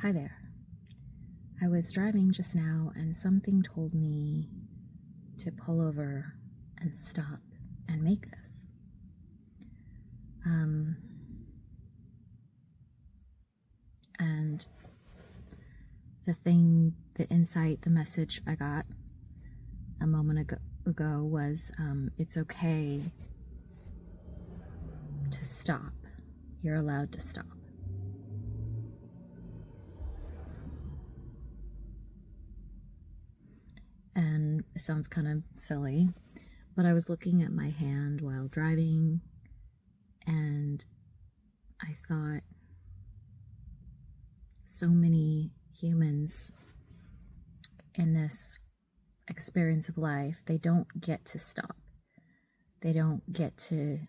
Hi there. I was driving just now and something told me to pull over and stop and make this. And the insight, the message I got a moment ago was it's okay to stop. You're allowed to stop. And it sounds kind of silly, but I was looking at my hand while driving and I thought, so many humans in this experience of life, they don't get to stop. They don't get to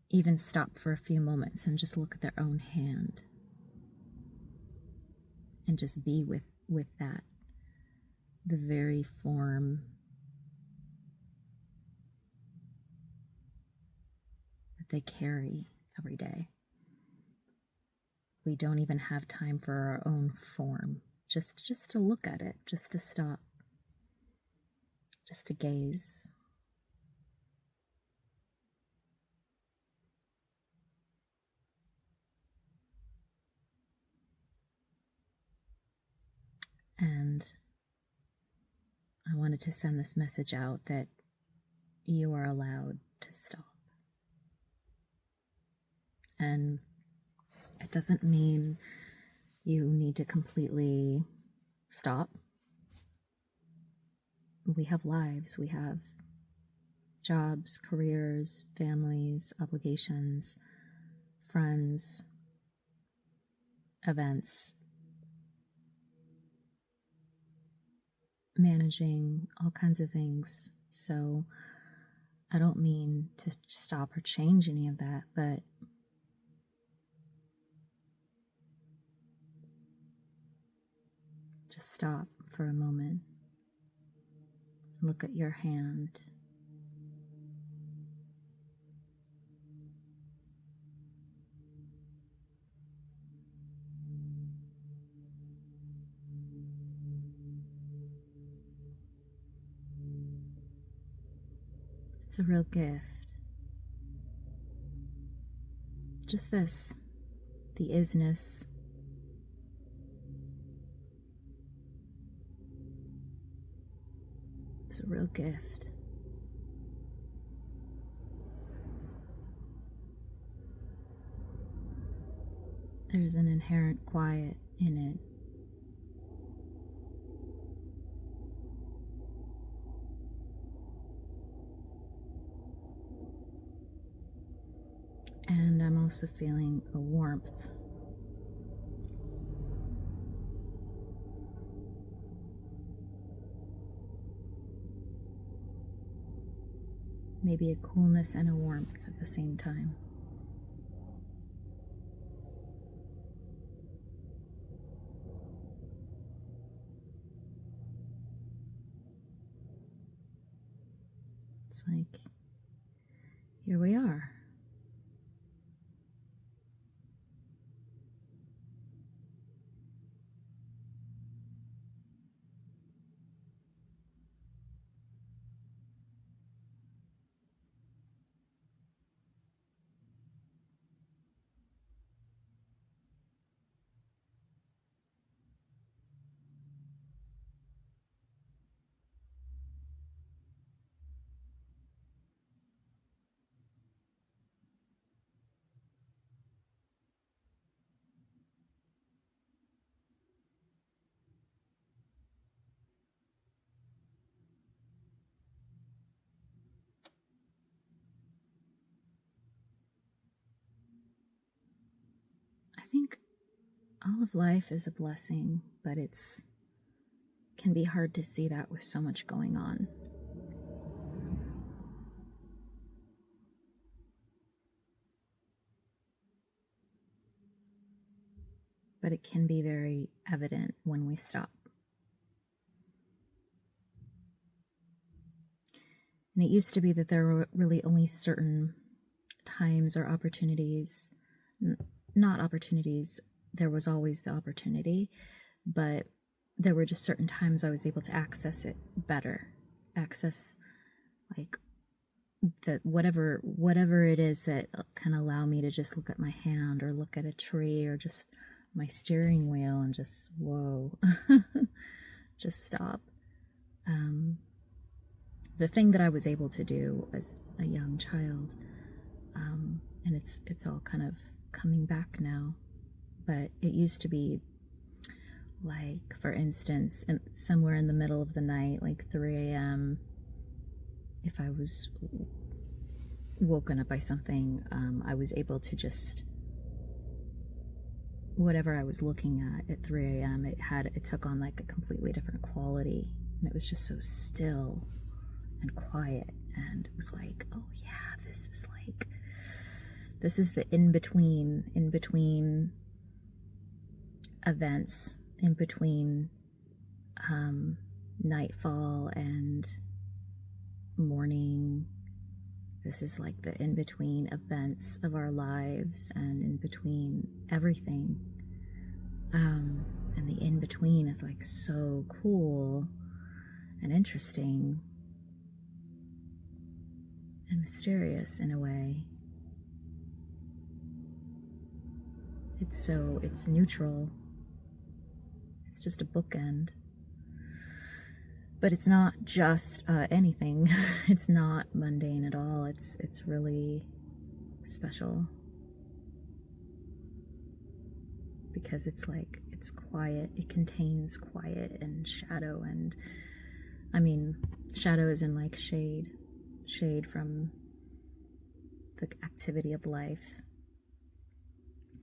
even stop for a few moments and just look at their own hand and just be with that, the very form that they carry every day. We don't even have time for our own form, just to look at it, just to stop, just to gaze. And I wanted to send this message out that you are allowed to stop. And it doesn't mean you need to completely stop. We have lives, we have jobs, careers, families, obligations, friends, events, managing all kinds of things. So I don't mean to stop or change any of that, but just stop for a moment. Look at your hand. It's a real gift. Just this, the isness. It's a real gift. There's an inherent quiet in it. And I'm also feeling a warmth. Maybe a coolness and a warmth at the same time. It's like, here we are. I think all of life is a blessing, but it's can be hard to see that with so much going on. But it can be very evident when we stop. And it used to be that there were really only certain times or opportunities, not opportunities, there was always the opportunity, but there were just certain times I was able to access it better. Access, like, that whatever it is that can allow me to just look at my hand or look at a tree or just my steering wheel and just, whoa, just stop. The thing that I was able to do as a young child, and it's all kind of coming back now, but it used to be, like, for instance, somewhere in the middle of the night, like 3 a.m., if I was woken up by something, I was able to just, whatever I was looking at 3 a.m., it took on like a completely different quality, and it was just so still and quiet, and it was like, oh yeah, this is the in between events, in between nightfall and morning. This is like the in between events of our lives and in between everything. And the in between is like so cool and interesting and mysterious in a way. It's neutral. It's just a bookend. But it's not just anything. It's not mundane at all. It's really special. Because it's like, it's quiet. It contains quiet and shadow, and I mean, shadow is in like shade from the activity of life.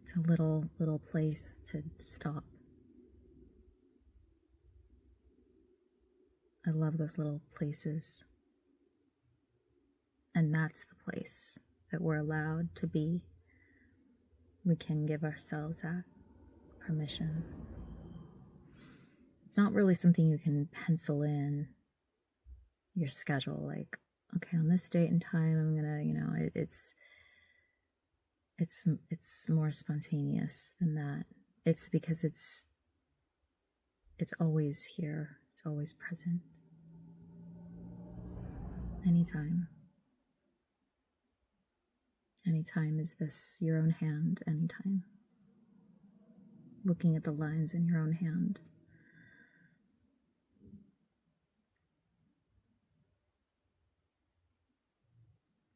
It's a little place to stop. I love those little places. And that's the place that we're allowed to be. We can give ourselves that permission. It's not really something you can pencil in your schedule, like, okay, on this date and time, I'm gonna, it's more spontaneous than that. It's because it's always here. It's always present. Anytime. Anytime is this your own hand, anytime. Looking at the lines in your own hand.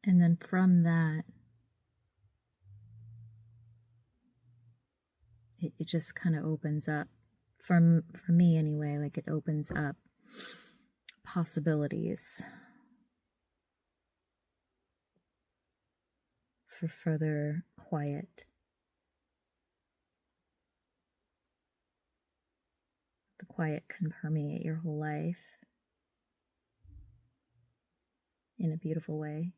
And then from that, it just kind of opens up, for me anyway, like it opens up possibilities for further quiet. The quiet can permeate your whole life in a beautiful way.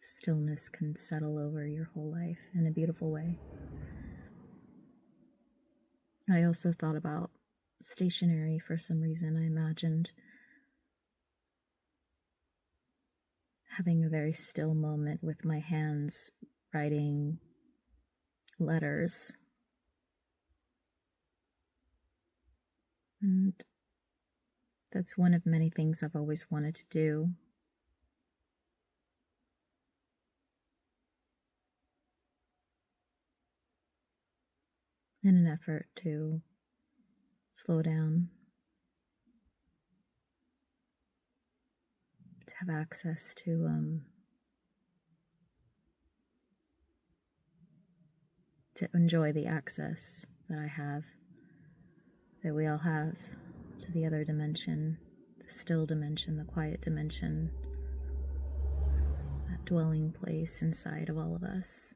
Stillness can settle over your whole life in a beautiful way. I also thought about stationery for some reason. I imagined having a very still moment with my hands writing letters. And that's one of many things I've always wanted to do. In an effort to slow down, to have access to enjoy the access that I have, that we all have, to the other dimension, the still dimension, the quiet dimension, that dwelling place inside of all of us.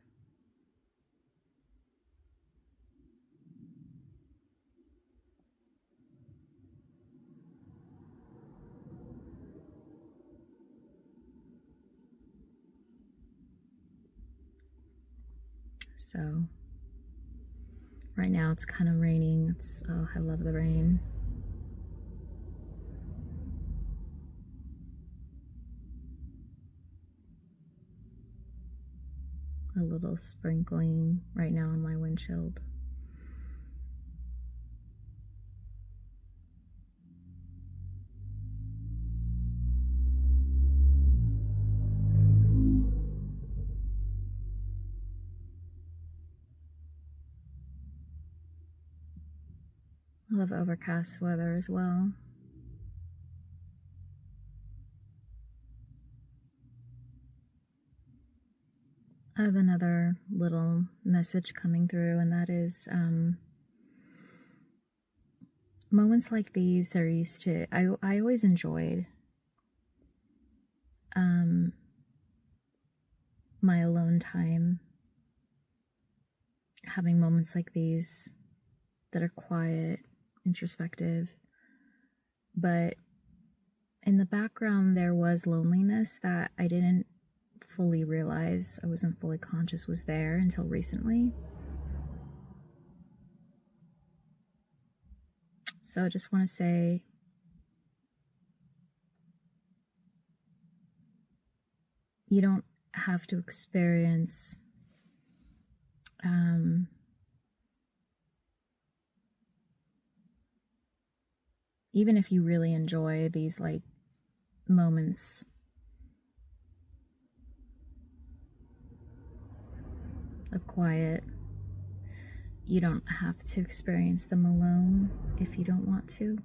So right now it's kind of raining. I love the rain. A little sprinkling right now on my windshield. I love overcast weather as well. I have another little message coming through, and that is moments like these. They're used to, I always enjoyed my alone time, having moments like these that are quiet, introspective, but in the background there was loneliness that I didn't fully realize, I wasn't fully conscious was there until recently. So I just want to say, you don't have to experience even if you really enjoy these like moments of quiet, you don't have to experience them alone if you don't want to.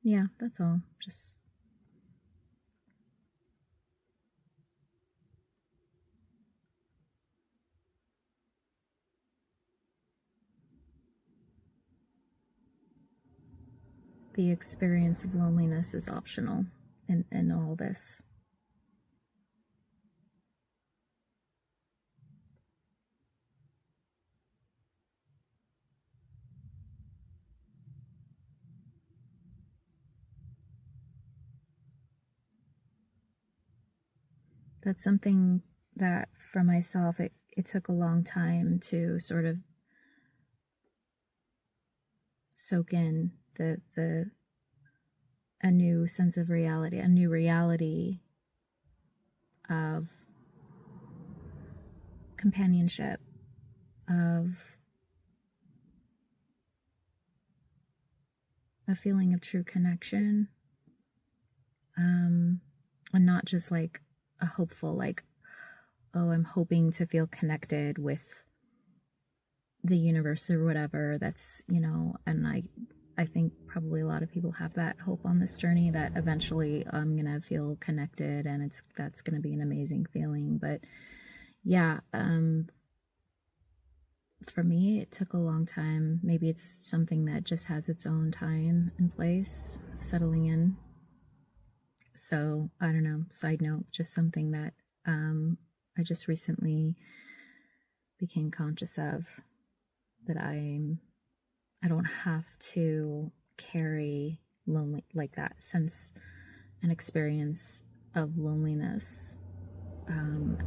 Yeah, that's all. Just the experience of loneliness is optional in all this. That's something that for myself, it took a long time to sort of soak in a new sense of reality, a new reality of companionship, of a feeling of true connection, and not just like a hopeful, like, oh, I'm hoping to feel connected with the universe or whatever. That's, and I think probably a lot of people have that hope on this journey that eventually I'm gonna feel connected and that's gonna be an amazing feeling. But yeah, for me it took a long time. Maybe it's something that just has its own time and place of settling in. So I don't know, side note, just something that I just recently became conscious of, that I don't have to carry lonely, like that sense and experience of loneliness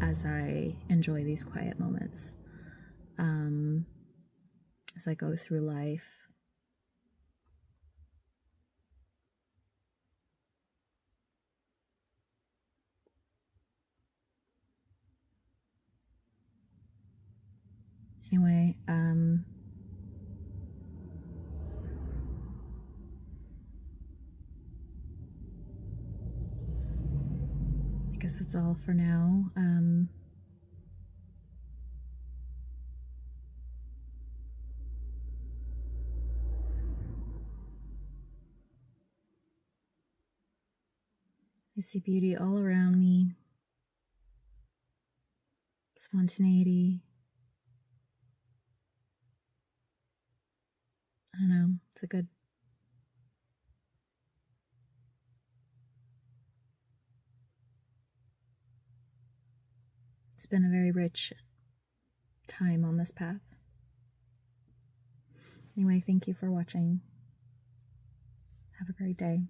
as I enjoy these quiet moments, as I go through life. Anyway, I guess that's all for now. I see beauty all around me, spontaneity. I don't know, it's been a very rich time on this path. Anyway, thank you for watching. Have a great day.